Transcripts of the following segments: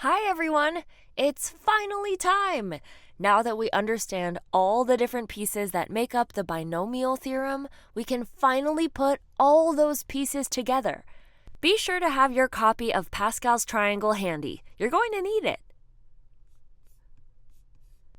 Hi everyone! It's finally time! Now that we understand all the different pieces that make up the binomial theorem, we can finally put all those pieces together. Be sure to have your copy of Pascal's triangle handy. You're going to need it.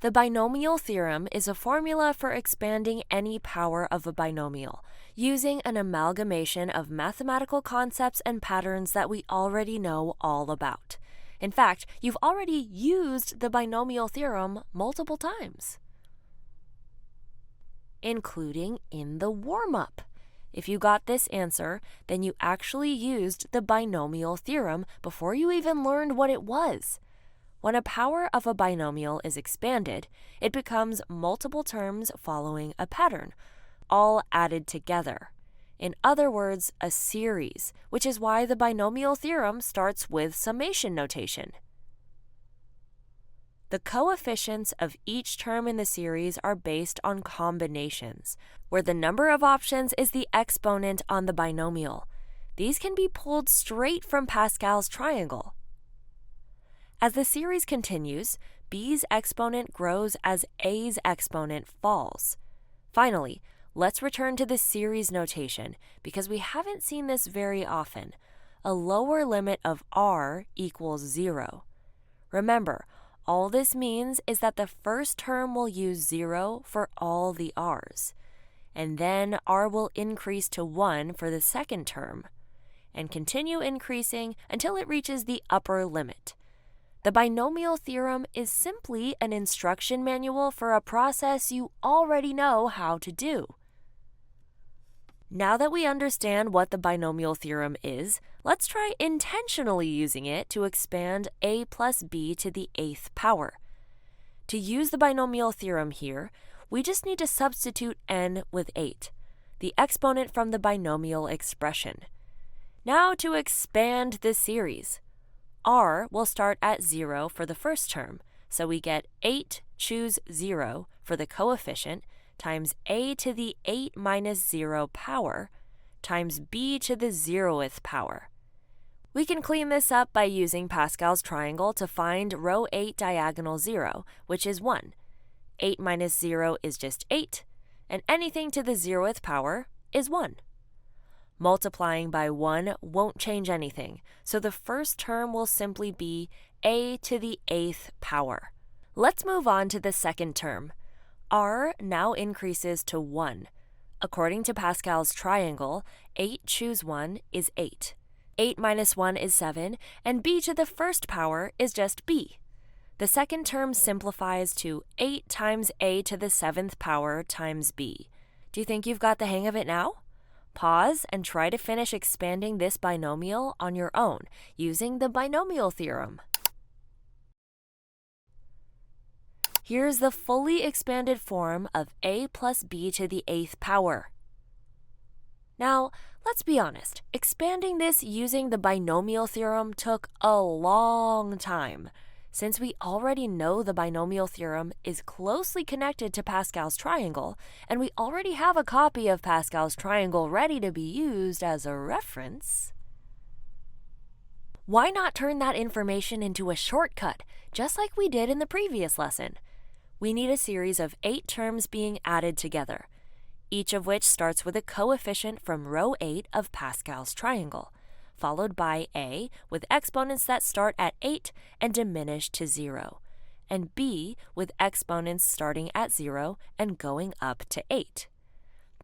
The binomial theorem is a formula for expanding any power of a binomial, using an amalgamation of mathematical concepts and patterns that we already know all about. In fact, you've already used the binomial theorem multiple times, including in the warm-up. If you got this answer, then you actually used the binomial theorem before you even learned what it was. When a power of a binomial is expanded, it becomes multiple terms following a pattern, all added together. In other words, a series, which is why the binomial theorem starts with summation notation. The coefficients of each term in the series are based on combinations, where the number of options is the exponent on the binomial. These can be pulled straight from Pascal's triangle. As the series continues, b's exponent grows as a's exponent falls. Finally, let's return to the series notation because we haven't seen this very often. A lower limit of r equals 0. Remember, all this means is that the first term will use 0 for all the r's, and then r will increase to 1 for the second term, and continue increasing until it reaches the upper limit. The binomial theorem is simply an instruction manual for a process you already know how to do. Now that we understand what the binomial theorem is, let's try intentionally using it to expand a plus b to the 8th power. To use the binomial theorem here, we just need to substitute n with 8, the exponent from the binomial expression. Now to expand this series. R will start at 0 for the first term, so we get 8 choose 0 for the coefficient times a to the 8 minus 0 power times b to the 0th power. We can clean this up by using Pascal's triangle to find row 8 diagonal 0, which is 1. 8 minus 0 is just 8, and anything to the 0th power is 1. Multiplying by 1 won't change anything, so the first term will simply be a to the 8th power. Let's move on to the second term. R now increases to 1. According to Pascal's triangle, 8 choose 1 is 8. 8 minus 1 is 7, and b to the first power is just b. The second term simplifies to 8 times a to the 7th power times b. Do you think you've got the hang of it now? Pause and try to finish expanding this binomial on your own using the binomial theorem. Here's the fully expanded form of a plus b to the 8th power. Now, let's be honest, expanding this using the binomial theorem took a long time. Since we already know the binomial theorem is closely connected to Pascal's triangle, and we already have a copy of Pascal's triangle ready to be used as a reference, why not turn that information into a shortcut, just like we did in the previous lesson? We need a series of 8 terms being added together, each of which starts with a coefficient from row 8 of Pascal's triangle, followed by a with exponents that start at 8 and diminish to 0, and b with exponents starting at 0 and going up to 8.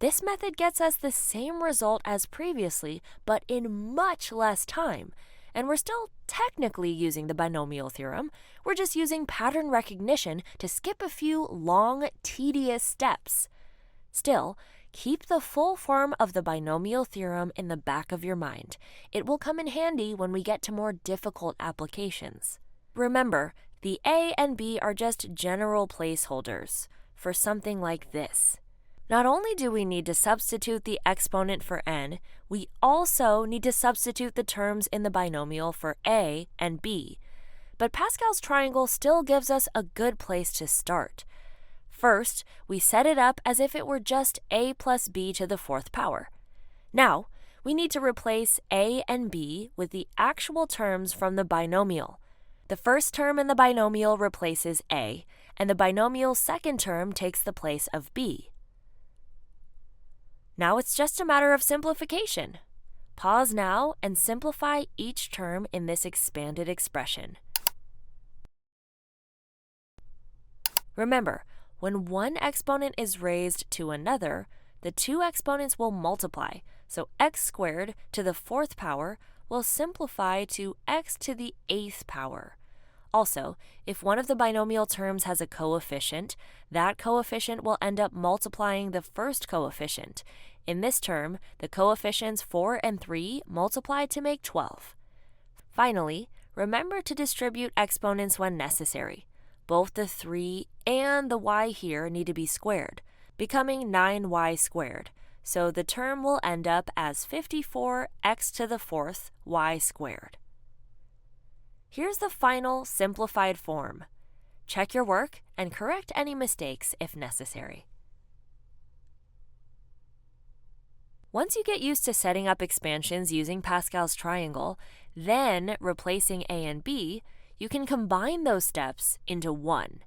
This method gets us the same result as previously, but in much less time, and we're still technically using the binomial theorem. We're just using pattern recognition to skip a few long, tedious steps. Still, keep the full form of the binomial theorem in the back of your mind. It will come in handy when we get to more difficult applications. Remember, the a and b are just general placeholders for something like this. Not only do we need to substitute the exponent for n, we also need to substitute the terms in the binomial for a and b. But Pascal's triangle still gives us a good place to start. First, we set it up as if it were just a plus b to the 4th power. Now, we need to replace a and b with the actual terms from the binomial. The first term in the binomial replaces a, and the binomial's second term takes the place of b. Now it's just a matter of simplification. Pause now and simplify each term in this expanded expression. Remember, when one exponent is raised to another, the two exponents will multiply, so x squared to the fourth power will simplify to x to the eighth power. Also, if one of the binomial terms has a coefficient, that coefficient will end up multiplying the first coefficient. In this term, the coefficients 4 and 3 multiply to make 12. Finally, remember to distribute exponents when necessary. Both the 3 and the y here need to be squared, becoming 9y squared. So the term will end up as 54x to the fourth y squared. Here's the final simplified form. Check your work and correct any mistakes if necessary. Once you get used to setting up expansions using Pascal's triangle, then replacing a and b, you can combine those steps into one.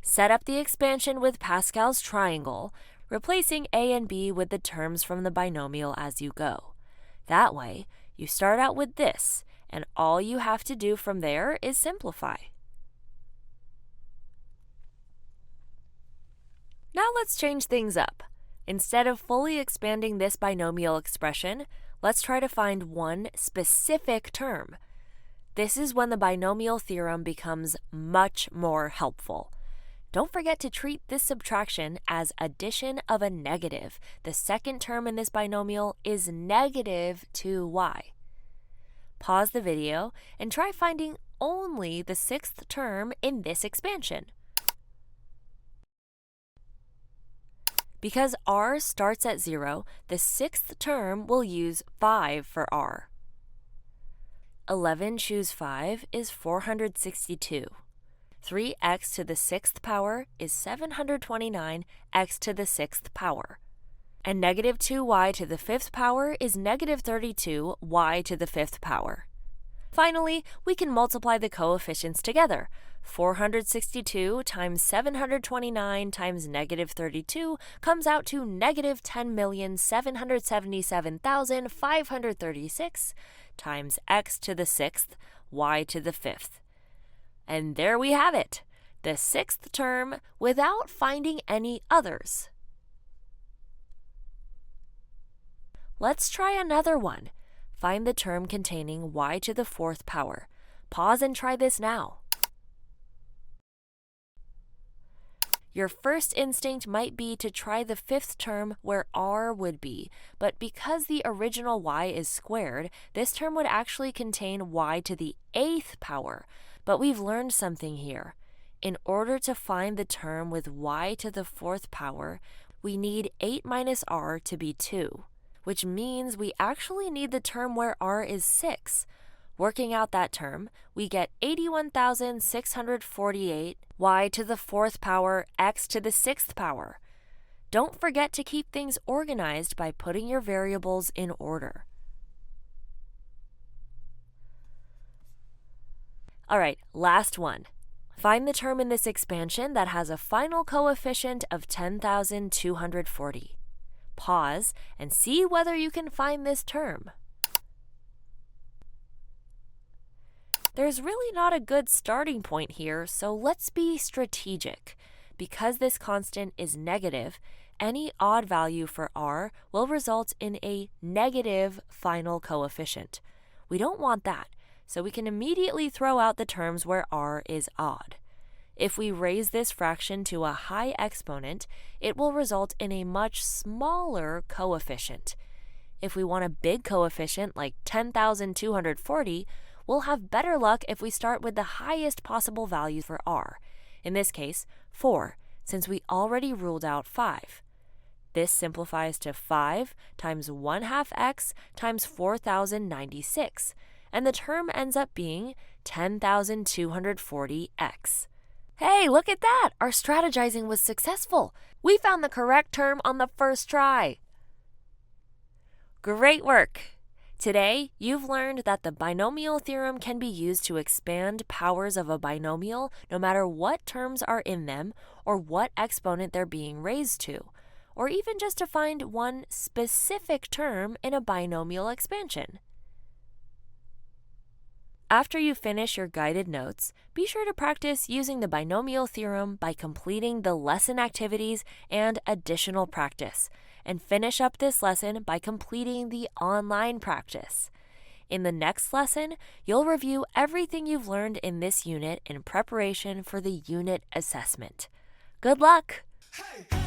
Set up the expansion with Pascal's triangle, replacing a and b with the terms from the binomial as you go. That way, you start out with this, and all you have to do from there is simplify. Now let's change things up. Instead of fully expanding this binomial expression, let's try to find one specific term. This is when the binomial theorem becomes much more helpful. Don't forget to treat this subtraction as addition of a negative. The second term in this binomial is negative 2y. Pause the video and try finding only the sixth term in this expansion. Because r starts at 0, the sixth term will use 5 for r. 11 choose 5 is 462. 3x to the sixth power is 729 x to the sixth power. And negative 2y to the fifth power is negative 32 y to the fifth power. Finally, we can multiply the coefficients together. 462 times 729 times negative 32 comes out to negative 10,777,536 times x to the sixth, y to the fifth. And there we have it, the sixth term without finding any others. Let's try another one. Find the term containing y to the fourth power. Pause and try this now. Your first instinct might be to try the fifth term where r would be, but because the original y is squared, this term would actually contain y to the eighth power. But we've learned something here. In order to find the term with y to the fourth power, we need 8 minus r to be 2, which means we actually need the term where r is 6. Working out that term, we get 81,648 y to the fourth power x to the sixth power. Don't forget to keep things organized by putting your variables in order. All right, last one. Find the term in this expansion that has a final coefficient of 10,240. Pause and see whether you can find this term. There's really not a good starting point here, so let's be strategic. Because this constant is negative, any odd value for r will result in a negative final coefficient. We don't want that, so we can immediately throw out the terms where r is odd. If we raise this fraction to a high exponent, it will result in a much smaller coefficient. If we want a big coefficient like 10,240, we'll have better luck if we start with the highest possible value for r, in this case 4, since we already ruled out 5. This simplifies to 5 times 1/2 x times 4,096, and the term ends up being 10,240x. Hey, look at that! Our strategizing was successful. We found the correct term on the first try. Great work! Today, you've learned that the binomial theorem can be used to expand powers of a binomial no matter what terms are in them or what exponent they're being raised to, or even just to find one specific term in a binomial expansion. After you finish your guided notes, be sure to practice using the binomial theorem by completing the lesson activities and additional practice, and finish up this lesson by completing the online practice. In the next lesson, you'll review everything you've learned in this unit in preparation for the unit assessment. Good luck! Hey!